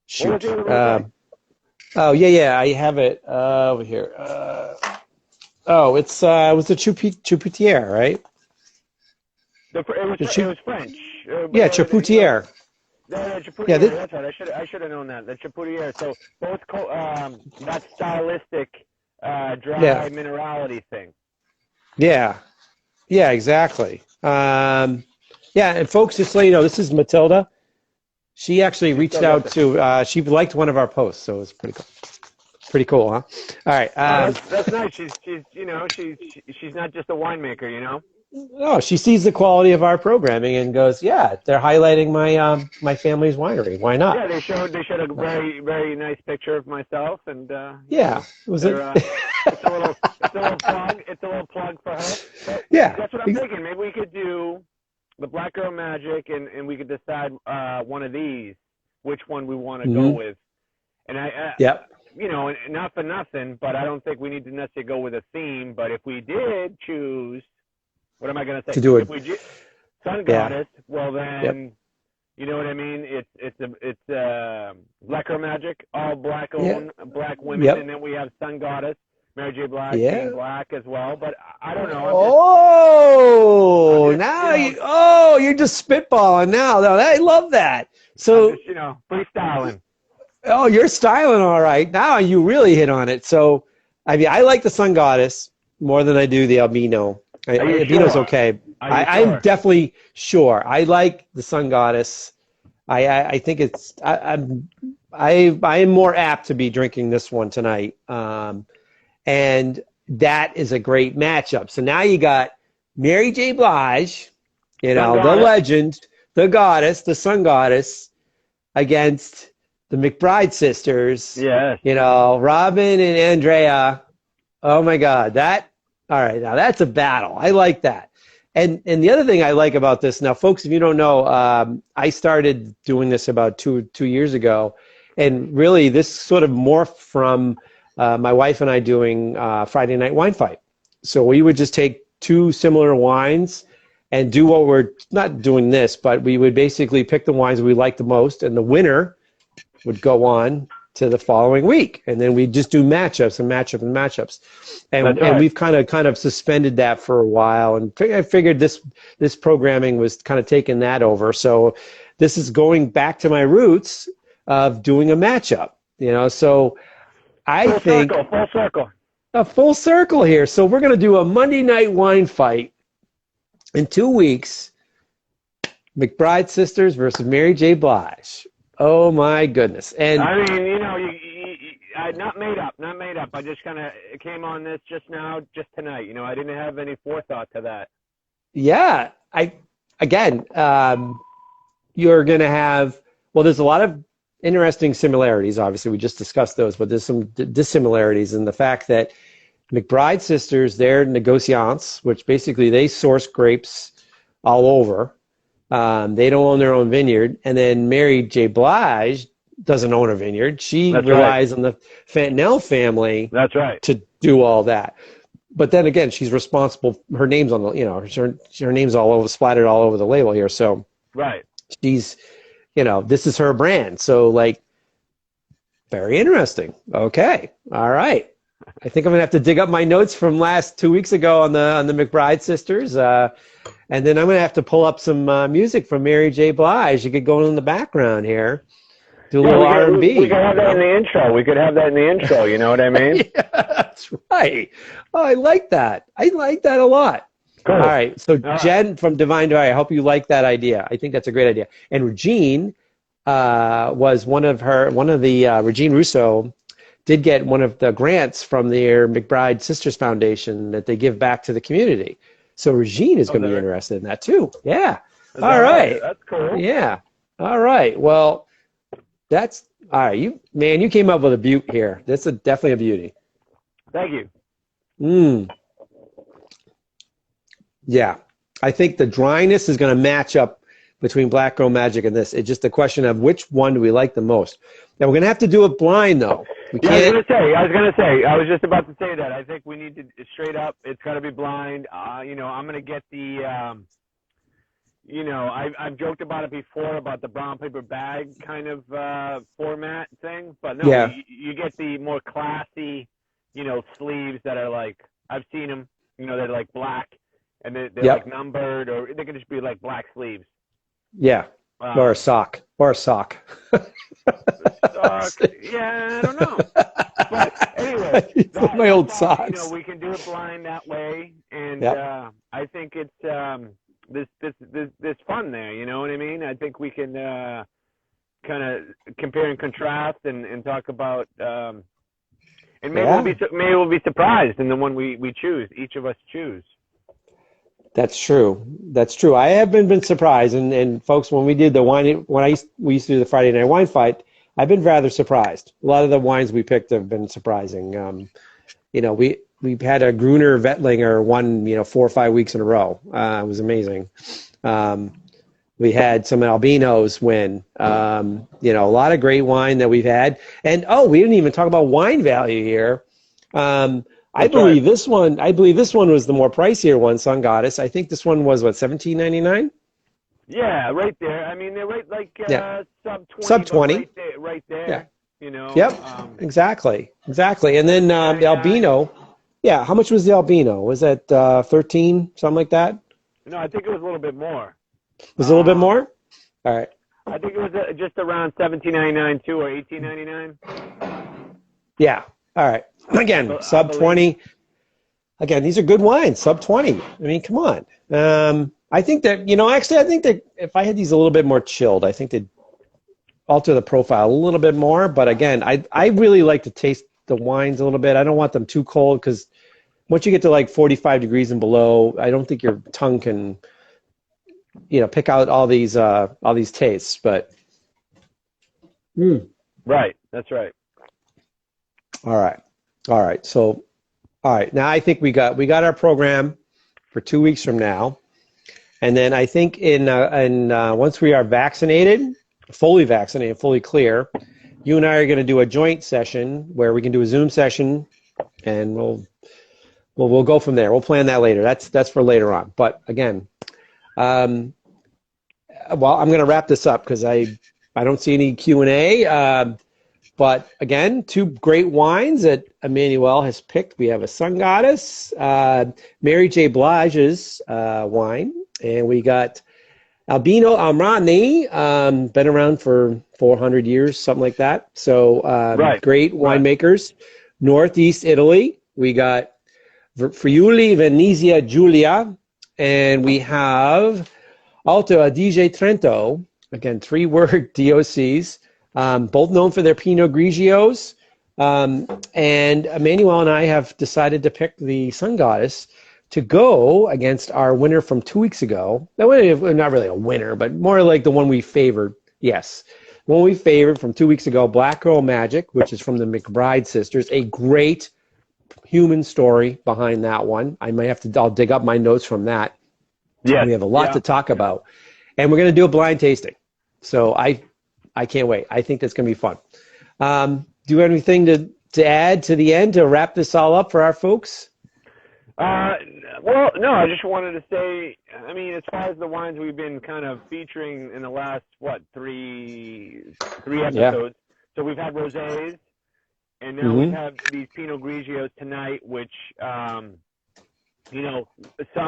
shoot. Oh, yeah, I have it over here. It was the Choupitière, right? It was French. Choupitière. Choupitière, that's right. I should have known that. The Choupitière. So both that stylistic dry minerality thing. Yeah, exactly. And folks, just so you know, this is Matilda. She actually reached out to, she liked one of our posts, so it was pretty cool. Pretty cool, huh? All right. That's nice. She's you know, she's not just a winemaker, you know? No, she sees the quality of our programming and goes, yeah, they're highlighting my family's winery. Why not? Yeah, they showed a very, very nice picture of myself, and it was it's a little plug. It's a little plug for her. But yeah, that's what I'm thinking. Maybe we could do the Black Girl Magic, and we could decide one of these, which one we want to go with. And you know, not for nothing, but I don't think we need to necessarily go with a theme. But if we did choose, what am I going to say? To do it. If we Sun Goddess, well then, you know what I mean? It's Black Girl Magic, all black owned, black women, and then we have Sun Goddess, Mary J. Blige, being black as well. But I don't know. You're just spitballing now. I love that. So I'm just, you know, freestyling. Oh, you're styling all right. Now you really hit on it. So, I mean, I like the Sun Goddess more than I do the Albino. Albino's okay. I'm definitely sure. I like the Sun Goddess. I think it's. I am more apt to be drinking this one tonight. And that is a great matchup. So now you got Mary J. Blige, you know, the legend, the goddess, the Sun Goddess, against the McBride sisters. Yes. You know, Robin and Andrea. Oh my God, all right, now that's a battle. I like that. And the other thing I like about this now, folks, if you don't know, I started doing this about two years ago, and really this sort of morphed from my wife and I doing Friday night wine fight. So we would just take two similar wines and do what we're not doing this, but we would basically pick the wines we like the most, and the winner would go on to the following week, and then we just do matchups and matchups, and we've kind of suspended that for a while, and I figured this programming was kind of taking that over. So this is going back to my roots of doing a matchup, So I think full circle, a full circle here. So we're going to do a Monday night wine fight in 2 weeks. McBride Sisters versus Mary J. Blige. Oh my goodness! And I mean, not made up. I just kind of came on this just tonight. I didn't have any forethought to that. Yeah, you're gonna have. Well, there's a lot of interesting similarities. Obviously, we just discussed those, but there's some dissimilarities in the fact that McBride Sisters, they're negociants, which basically they source grapes all over. They don't own their own vineyard. And then Mary J. Blige doesn't own a vineyard. She relies on the Fontenelle family to do all that. But then again, she's responsible. Her name's on the, her name's all over, splattered all over the label here. So she's, this is her brand. So very interesting. Okay. All right. I think I'm going to have to dig up my notes from last 2 weeks ago on the McBride Sisters. And then I'm going to have to pull up some music from Mary J. Blige. You could go in the background here. Do a little R&B. We could have that in the intro. You know what I mean? Yeah, that's right. Oh, I like that. I like that a lot. Cool. All right. So Jen from Divine Diary, I hope you like that idea. I think that's a great idea. And Regine was Regine Russo did get one of the grants from their McBride Sisters Foundation that they give back to the community. So Regine is going to be interested in that too. Yeah. All right. That's cool. Yeah. All right. Well, that's all right. You came up with a beaut here. That's definitely a beauty. Thank you. Yeah. I think the dryness is going to match up between Black Girl Magic and this. It's just a question of which one do we like the most. Now we're going to have to do it blind though. I was just about to say that. I think we need to straight up. It's got to be blind. I'm going to get the. I've joked about it before about the brown paper bag kind of format thing, but no, you get the more classy, sleeves that are like I've seen them. They're like black and they're like numbered, or they can just be like black sleeves. Yeah. Or a sock. Sock. Yeah, I don't know. But anyway, my old socks. We can do it blind that way, and I think it's there's fun there. You know what I mean? I think we can kind of compare and contrast and talk about, and maybe we'll be surprised in the one we choose. Each of us choose. That's true. I have been surprised, and folks, when we did we used to do the Friday night wine fight, I've been rather surprised. A lot of the wines we picked have been surprising. We've had a Gruner Veltliner won 4 or 5 weeks in a row. It was amazing. We had some Albinos win. A lot of great wine that we've had, and we didn't even talk about wine value here. I believe this one was the more pricier one, Sun Goddess. I think this one was $17.99. Yeah, right there. I mean, they're right sub 20. Sub 20. Right there. Yeah. Yep. Exactly. And then the Albino. Yeah. How much was the Albino? Was that 13, something like that? No, I think it was a little bit more. Was it a little bit more? All right. I think it was just around $17.99 too, or $18.99. Yeah. All right. Again, sub 20. Again, these are good wines. Sub 20. I mean, come on. I think that, I think that if I had these a little bit more chilled, I think they'd alter the profile a little bit more. But again, I really like to taste the wines a little bit. I don't want them too cold because once you get to like 45 degrees and below, I don't think your tongue can, pick out all these tastes. But right, that's right. All right. So, all right. Now I think we got our program for 2 weeks from now. And then I think once we are vaccinated, fully clear, you and I are going to do a joint session where we can do a Zoom session, and we'll go from there. We'll plan that later. That's for later on. But again, well, I'm going to wrap this up because I don't see any Q&A. But again, two great wines that Emmanuel has picked. We have a Sun Goddess, Mary J. Blige's wine, and we got Albino Armani, been around for 400 years, something like that. So great winemakers. Northeast Italy, we got Friuli Venezia Giulia, and we have Alto Adige Trento, again, 3-word DOCs. Both known for their Pinot Grigios. And Emmanuel and I have decided to pick the Sun Goddess to go against our winner from 2 weeks ago. Not really a winner, but more like the one we favored. Yes. The one we favored from 2 weeks ago, Black Girl Magic, which is from the McBride sisters. A great human story behind that one. I'll dig up my notes from that. Yeah. We have a lot to talk about. And we're going to do a blind tasting. So I can't wait. I think that's going to be fun. Do you have anything to add to the end to wrap this all up for our folks? Well, no, I just wanted to say, I mean, as far as the wines we've been kind of featuring in the last, three episodes. Yeah. So we've had rosés, and now we have these Pinot Grigios tonight, which, some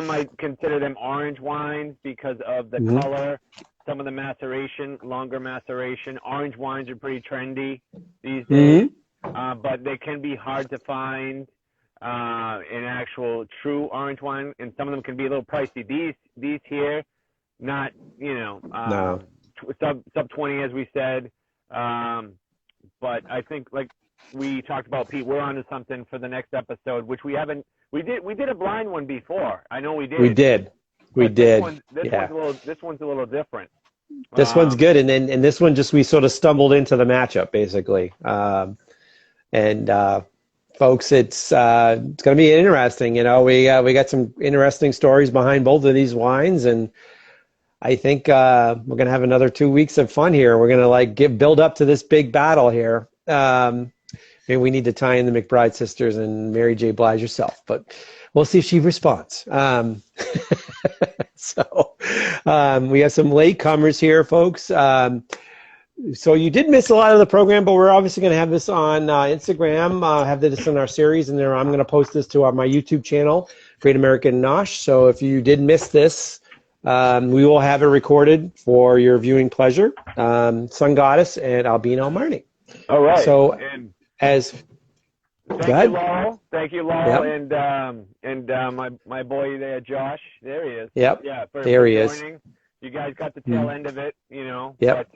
might consider them orange wines because of the color. Some of the maceration, longer maceration. Orange wines are pretty trendy these days, but they can be hard to find an actual true orange wine, and some of them can be a little pricey. These here, not sub 20 as we said, but I think like we talked about, Pete, we're onto something for the next episode, which we haven't. We did a blind one before. I know we did. We did. This one's a little different. This one's good, and this one we sort of stumbled into the matchup basically. Folks, it's going to be interesting. We got some interesting stories behind both of these wines, and I think we're going to have another 2 weeks of fun here. We're going to build up to this big battle here. Maybe we need to tie in the McBride sisters and Mary J. Blige herself, but we'll see if she responds. So we have some late comers here, folks. So you did miss a lot of the program, but we're obviously going to have this on Instagram, have this in our series, and I'm going to post this to my YouTube channel, Great American Nosh. So if you did miss this, we will have it recorded for your viewing pleasure. Sun Goddess and Albino Armani. All right. So Thank you, Laurel, yep. and my boy there, Josh. There he is. Yep. Yeah. There he is. You guys got the tail end of it, Yep. But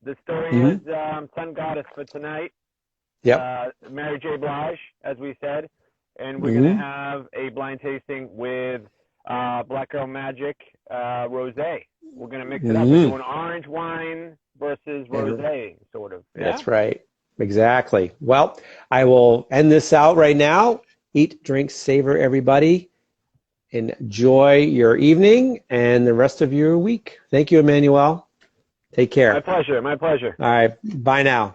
the story is Sun Goddess for tonight. Yep. Mary J. Blige, as we said, and we're gonna have a blind tasting with Black Girl Magic rosé. We're gonna mix it up. We're doing orange wine versus rosé, sort of. Yeah? That's right. Exactly. Well, I will end this out right now. Eat, drink, savor, everybody. Enjoy your evening and the rest of your week. Thank you, Emmanuel. Take care. My pleasure. All right. Bye now.